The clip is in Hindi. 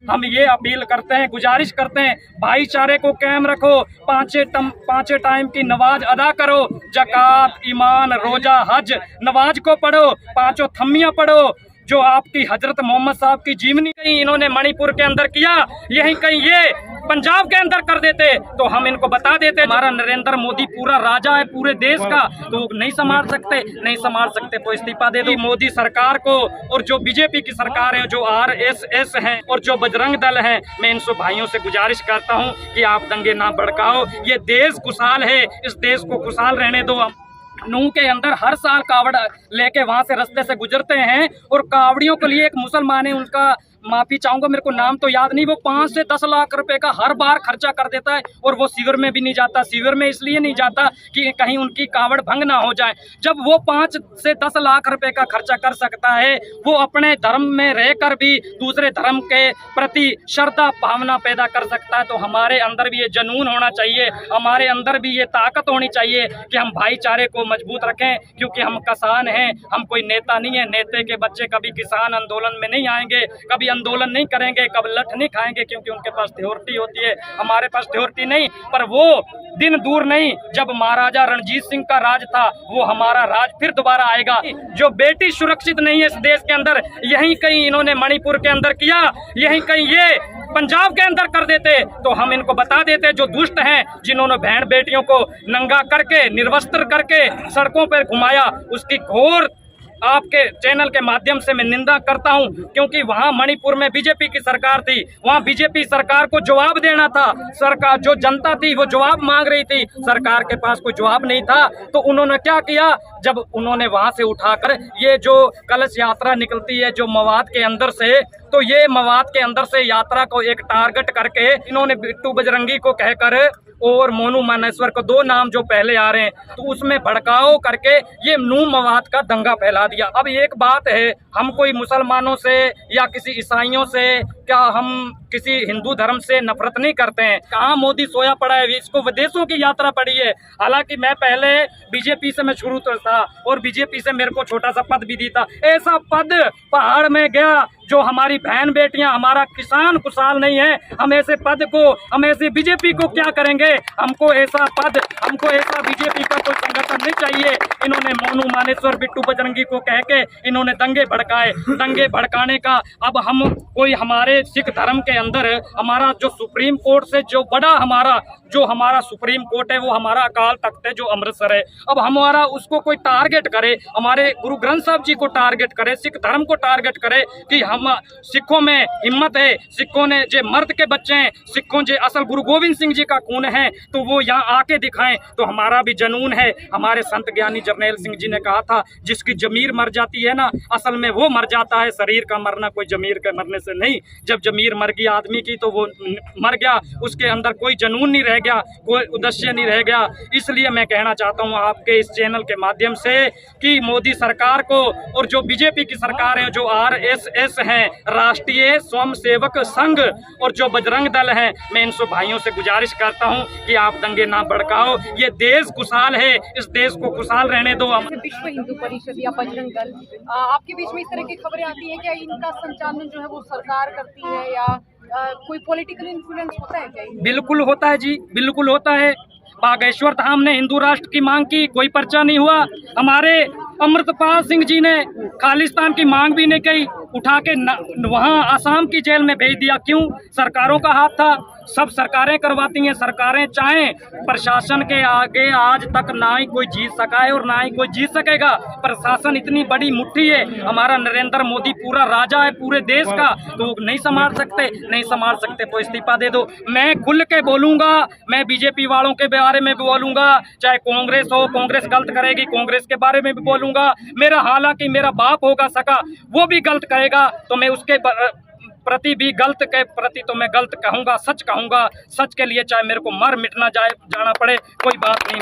हम ये अपील करते हैं, गुजारिश करते हैं, भाईचारे को कायम रखो, पांचे टाइम की नमाज अदा करो, ज़कात, ईमान, रोजा, हज, नमाज को पढ़ो, पांचों थम्मियाँ पढ़ो। जो आपकी हजरत मोहम्मद साहब की जीवनी कहीं इन्होंने मणिपुर के अंदर किया, यही कहीं ये पंजाब के अंदर कर देते तो हम इनको बता देते। हमारा नरेंद्र मोदी पूरा राजा है पूरे देश का, तो नहीं संभाल सकते तो इस्तीफा दे दो मोदी सरकार को। और जो बीजेपी की सरकार है, जो RSS हैं और जो बजरंग दल है, मैं इन सब भाइयों से गुजारिश करता हूं कि आप दंगे ना भड़काओ। ये देश खुशहाल है, इस देश को खुशहाल रहने दो। नूह के अंदर हर साल कावड़ लेके वहां से रास्ते से गुजरते हैं, और कावड़ियों के लिए एक मुसलमान है, उनका माफी चाहूंगा, मेरे को नाम तो याद नहीं, वो 5 से 10 लाख रुपए का हर बार खर्चा कर देता है, और वो शिविर में भी नहीं जाता। शिविर में इसलिए नहीं जाता कि कहीं उनकी कावड़ भंग ना हो जाए। जब वो 5 से 10 लाख रुपए का खर्चा कर सकता है, वो अपने धर्म में रहकर भी दूसरे धर्म के प्रति श्रद्धा भावना पैदा कर सकता है। तो हमारे अंदर भी ये जुनून होना चाहिए, हमारे अंदर भी ये ताकत होनी चाहिए कि हम भाईचारे को मजबूत रखें, क्योंकि हम किसान हैं, हम कोई नेता नहीं है। नेता के बच्चे कभी किसान आंदोलन में नहीं आएंगे, कभी आंदोलन नहीं करेंगे, कभी लठ नहीं खाएंगे, क्योंकि उनके पास थ्योरिटी होती है, हमारे पास थ्योरिटी नहीं। पर वो दिन दूर नहीं जब महाराजा रणजीत सिंह का राज था, वो हमारा राज फिर दोबारा आएगा। जो बेटी सुरक्षित नहीं है इस देश के अंदर, यहीं कहीं इन्होंने मणिपुर के अंदर किया, यहीं कहीं ये पंजाब के अंदर कर देते तो हम इनको बता देते। जो दुष्ट हैं, जिन्होंने बहन बेटियों को नंगा करके, निर्वस्त्र करके सड़कों पर घुमाया, उसकी घोर आपके चैनल के माध्यम से मैं निंदा करता हूं, क्योंकि वहां मणिपुर में बीजेपी की सरकार थी, वहां बीजेपी सरकार को जवाब देना था। सरकार, जो जनता थी वो जवाब मांग रही थी, सरकार के पास कोई जवाब नहीं था। तो उन्होंने क्या किया, जब उन्होंने वहां से उठाकर ये जो कलश यात्रा निकलती है जो मवाद के अंदर से, तो ये मवाद के अंदर से यात्रा को एक टारगेट करके इन्होंने बिट्टू बजरंगी को कहकर और मोनू मानेश्वर को, 2 नाम जो पहले आ रहे हैं, तो उसमें भड़काओ करके ये नूह मवाद का दंगा फैला दिया। अब एक बात है, हम कोई मुसलमानों से या किसी ईसाइयों से, क्या हम किसी हिंदू धर्म से नफरत नहीं करते हैं। कहाँ मोदी सोया पड़ा है, इसको विदेशों की यात्रा पड़ी है। हालांकि मैं पहले बीजेपी से मैं शुरू तो था, और बीजेपी से मेरे को छोटा सा पद भी दी था। ऐसा पद पहाड़ में गया, जो हमारी बहन बेटियां, हमारा किसान खुशहाल नहीं है, हम ऐसे पद को, हम ऐसे बीजेपी को क्या करेंगे। हमको ऐसा पद, हमको ऐसा बीजेपी का कोई संगठन नहीं चाहिए। इन्होंने मोनू मानेश्वर, बिट्टू बजरंगी को कह के इन्होंने दंगे भड़काए। दंगे भड़काने का अब हम कोई, हमारे सिख धर्म के अंदर हमारा जो सुप्रीम कोर्ट से जो बड़ा हमारा सुप्रीम कोर्ट है, वो हमारा अकाल तख्त है जो अमृतसर है। अब हमारा उसको कोई टारगेट करे, हमारे गुरु ग्रंथ साहब जी को टारगेट करे, सिख धर्म को टारगेट करे कि हम सिखों में हिम्मत है, सिखों ने जे मर्द के बच्चे हैं, सिखों जे असल गुरु गोविंद सिंह जी का खून है, तो वो यहाँ आके दिखाएं। तो हमारा भी जुनून है। हमारे संत ज्ञानी जरनैल सिंह जी ने कहा था, जिसकी जमीर मर जाती है ना, असल में वो मर जाता है, शरीर का मरना कोई जमीर के मरने से नहीं। जब जमीर मर गई आदमी की, तो वो मर गया, उसके अंदर कोई जुनून नहीं रह गया, कोई उद्देश्य नहीं रह गया। इसलिए मैं कहना चाहता हूँ आपके इस चैनल के माध्यम से कि मोदी सरकार को, और जो बीजेपी की सरकार है, जो RSS हैं, राष्ट्रीय स्वयंसेवक संघ, और जो बजरंग दल है, मैं इन सब भाइयों से गुजारिश करता हूं कि आप दंगे ना भड़काओ। ये देश खुशहाल है, इस देश को खुशहाल रहने दो। विश्व हिंदू परिषद या बजरंग दल, आपके बीच में इस तरह की खबरें आती हैं, क्या इनका संचालन जो है वो सरकार करती है, या कोई पॉलिटिकल इन्फ्लुएंस होता है क्या? बिल्कुल होता है जी, बिल्कुल होता है। बागेश्वर धाम ने हिंदू राष्ट्र की मांग की, कोई पर्चा नहीं हुआ। हमारे अमृतपाल सिंह जी ने खालिस्तान की मांग भी नहीं की, उठा के वहाँ आसाम की जेल में भेज दिया। क्यों? सरकारों का हाथ था, सब सरकारें करवाती हैं। सरकारें चाहें, प्रशासन के आगे आज तक ना ही कोई जीत सका है और ना ही कोई जीत सकेगा। प्रशासन इतनी बड़ी मुट्ठी है, हमारा नरेंद्र मोदी पूरा राजा है पूरे देश का, तो नहीं संभाल सकते तो इस्तीफा दे दो। मैं खुल के बोलूंगा, मैं बीजेपी वालों के बारे में भी बोलूंगा, चाहे कांग्रेस हो, कांग्रेस गलत करेगी, कांग्रेस के बारे में भी बोलूंगा। मेरा हालांकि मेरा बाप होगा सका, वो भी गलत करेगा, तो मैं उसके प्रति भी गलत के प्रति तो मैं गलत कहूंगा, सच कहूंगा। सच के लिए चाहे मेरे को मर मिटना जाना पड़े, कोई बात नहीं।